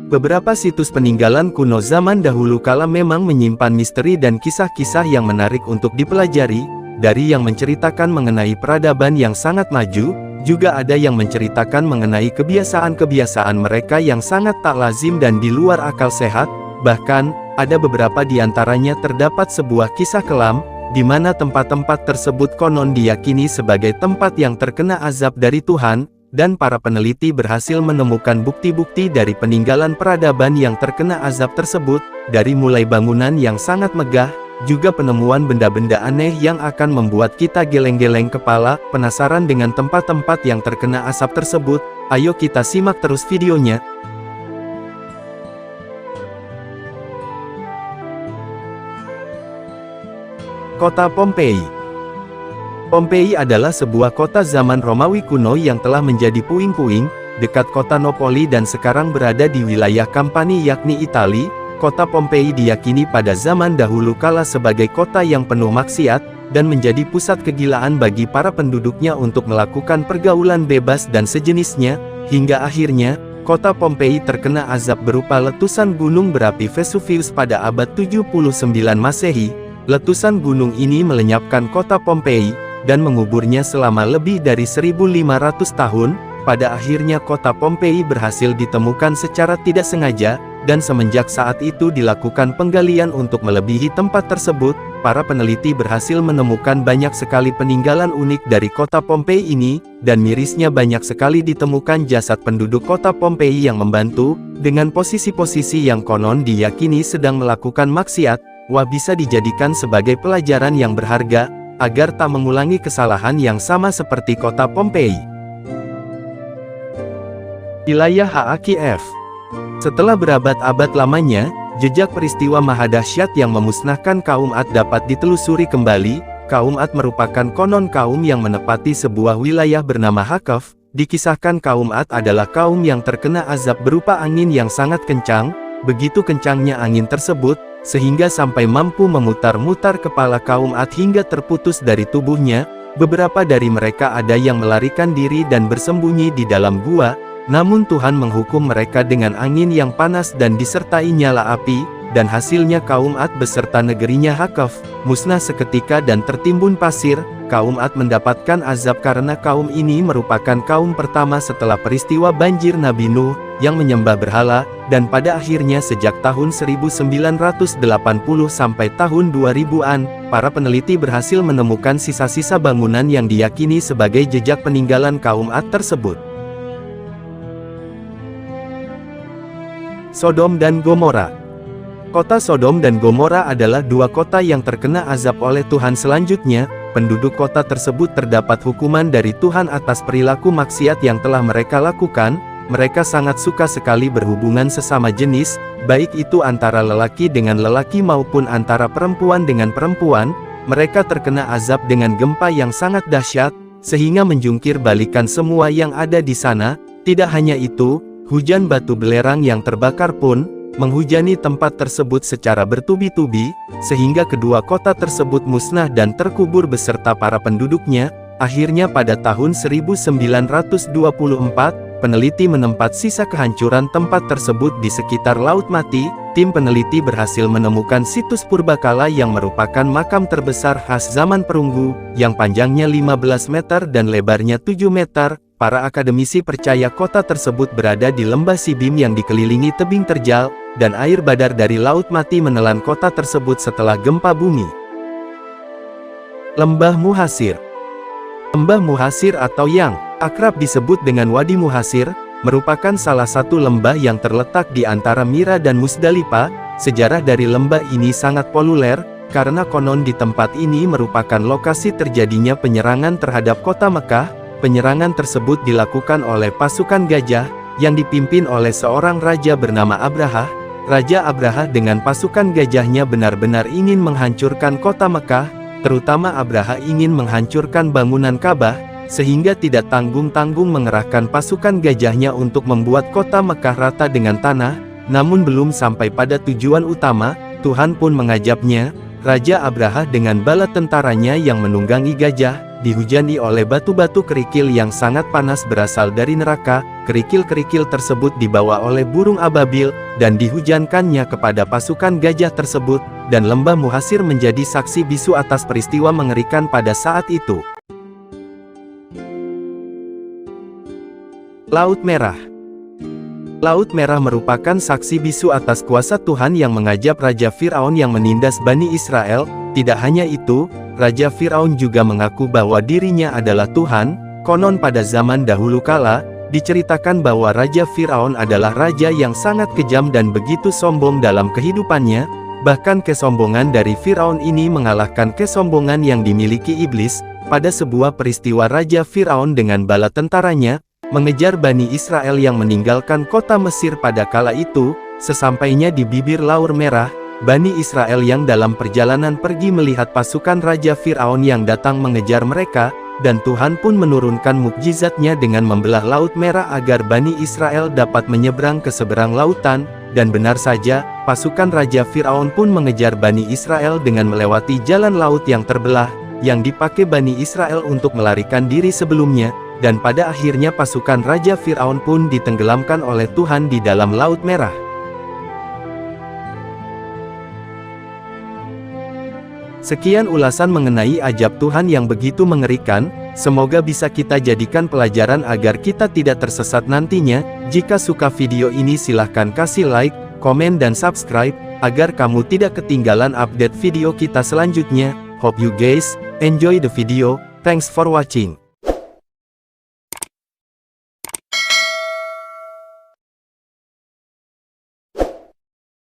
Beberapa situs peninggalan kuno zaman dahulu kala memang menyimpan misteri dan kisah-kisah yang menarik untuk dipelajari, dari yang menceritakan mengenai peradaban yang sangat maju, juga ada yang menceritakan mengenai kebiasaan-kebiasaan mereka yang sangat tak lazim dan di luar akal sehat, bahkan, ada beberapa di antaranya terdapat sebuah kisah kelam, di mana tempat-tempat tersebut konon diyakini sebagai tempat yang terkena azab dari Tuhan, dan para peneliti berhasil menemukan bukti-bukti dari peninggalan peradaban yang terkena azab tersebut, dari mulai bangunan yang sangat megah, juga penemuan benda-benda aneh yang akan membuat kita geleng-geleng kepala. Penasaran dengan tempat-tempat yang terkena asap tersebut? Ayo kita simak terus videonya. Kota Pompeii. Pompeii adalah sebuah kota zaman Romawi kuno yang telah menjadi puing-puing, dekat kota Napoli dan sekarang berada di wilayah Campania yakni Italia. Kota Pompeii diyakini pada zaman dahulu kala sebagai kota yang penuh maksiat, dan menjadi pusat kegilaan bagi para penduduknya untuk melakukan pergaulan bebas dan sejenisnya, hingga akhirnya, kota Pompeii terkena azab berupa letusan gunung berapi Vesuvius pada abad 79 Masehi. Letusan gunung ini melenyapkan kota Pompeii, dan menguburnya selama lebih dari 1500 tahun, pada akhirnya kota Pompeii berhasil ditemukan secara tidak sengaja, dan semenjak saat itu dilakukan penggalian untuk melebihi tempat tersebut, para peneliti berhasil menemukan banyak sekali peninggalan unik dari kota Pompeii ini, dan mirisnya banyak sekali ditemukan jasad penduduk kota Pompeii yang membantu, dengan posisi-posisi yang konon diyakini sedang melakukan maksiat. Wah, bisa dijadikan sebagai pelajaran yang berharga, agar tak mengulangi kesalahan yang sama seperti kota Pompeii. Wilayah HAKIF. Setelah berabad-abad lamanya, jejak peristiwa mahadahsyat yang memusnahkan kaum Ad dapat ditelusuri kembali. Kaum Ad merupakan konon kaum yang menepati sebuah wilayah bernama Hakaf. Dikisahkan kaum Ad adalah kaum yang terkena azab berupa angin yang sangat kencang. Begitu kencangnya angin tersebut, sehingga sampai mampu memutar-mutar kepala kaum Ad hingga terputus dari tubuhnya. Beberapa dari mereka ada yang melarikan diri dan bersembunyi di dalam gua, namun Tuhan menghukum mereka dengan angin yang panas dan disertai nyala api, dan hasilnya kaum Ad beserta negerinya Hakaf, musnah seketika dan tertimbun pasir. Kaum Ad mendapatkan azab karena kaum ini merupakan kaum pertama setelah peristiwa banjir Nabi Nuh, yang menyembah berhala, dan pada akhirnya sejak tahun 1980 sampai tahun 2000-an, para peneliti berhasil menemukan sisa-sisa bangunan yang diyakini sebagai jejak peninggalan kaum Ad tersebut. Sodom dan Gomora. Kota Sodom dan Gomora adalah dua kota yang terkena azab oleh Tuhan. Selanjutnya, penduduk kota tersebut terdapat hukuman dari Tuhan atas perilaku maksiat yang telah mereka lakukan. Mereka sangat suka sekali berhubungan sesama jenis, baik itu antara lelaki dengan lelaki maupun antara perempuan dengan perempuan. Mereka terkena azab dengan gempa yang sangat dahsyat, sehingga menjungkir balikan semua yang ada di sana. Tidak hanya itu, hujan batu belerang yang terbakar pun menghujani tempat tersebut secara bertubi-tubi, sehingga kedua kota tersebut musnah dan terkubur beserta para penduduknya. Akhirnya pada tahun 1924, peneliti menempat sisa kehancuran tempat tersebut di sekitar Laut Mati. Tim peneliti berhasil menemukan situs purbakala yang merupakan makam terbesar khas zaman perunggu, yang panjangnya 15 meter dan lebarnya 7 meter. Para akademisi percaya kota tersebut berada di lembah Sibim yang dikelilingi tebing terjal, dan air badar dari Laut Mati menelan kota tersebut setelah gempa bumi. Lembah Muhasir. Lembah Muhasir atau yang akrab disebut dengan Wadi Muhasir, merupakan salah satu lembah yang terletak di antara Mira dan Musdalifah. Sejarah dari lembah ini sangat populer, karena konon di tempat ini merupakan lokasi terjadinya penyerangan terhadap kota Mekah. Penyerangan tersebut dilakukan oleh pasukan gajah, yang dipimpin oleh seorang raja bernama Abraha. Raja Abraha dengan pasukan gajahnya benar-benar ingin menghancurkan kota Mekah, terutama Abraha ingin menghancurkan bangunan Ka'bah, sehingga tidak tanggung-tanggung mengerahkan pasukan gajahnya untuk membuat kota Mekah rata dengan tanah. Namun belum sampai pada tujuan utama, Tuhan pun mengajabnya. Raja Abraha dengan bala tentaranya yang menunggangi gajah, dihujani oleh batu-batu kerikil yang sangat panas berasal dari neraka. Kerikil-kerikil tersebut dibawa oleh burung ababil, dan dihujankannya kepada pasukan gajah tersebut, dan lembah Muhasir menjadi saksi bisu atas peristiwa mengerikan pada saat itu. Laut Merah. Laut Merah merupakan saksi bisu atas kuasa Tuhan yang mengajab Raja Firaun yang menindas Bani Israel. Tidak hanya itu, Raja Firaun juga mengaku bahwa dirinya adalah Tuhan. Konon pada zaman dahulu kala, diceritakan bahwa Raja Firaun adalah raja yang sangat kejam dan begitu sombong dalam kehidupannya. Bahkan kesombongan dari Firaun ini mengalahkan kesombongan yang dimiliki iblis. Pada sebuah peristiwa Raja Firaun dengan bala tentaranya mengejar Bani Israel yang meninggalkan kota Mesir pada kala itu. Sesampainya di bibir Laut Merah, Bani Israel yang dalam perjalanan pergi melihat pasukan Raja Firaun yang datang mengejar mereka, dan Tuhan pun menurunkan mukjizatnya dengan membelah Laut Merah agar Bani Israel dapat menyeberang ke seberang lautan. Dan benar saja, pasukan Raja Firaun pun mengejar Bani Israel dengan melewati jalan laut yang terbelah, yang dipakai Bani Israel untuk melarikan diri sebelumnya. Dan pada akhirnya pasukan Raja Firaun pun ditenggelamkan oleh Tuhan di dalam Laut Merah. Sekian ulasan mengenai ajab Tuhan yang begitu mengerikan. Semoga bisa kita jadikan pelajaran agar kita tidak tersesat nantinya. Jika suka video ini silahkan kasih like, komen dan subscribe, agar kamu tidak ketinggalan update video kita selanjutnya. Hope you guys enjoy the video. Thanks for watching.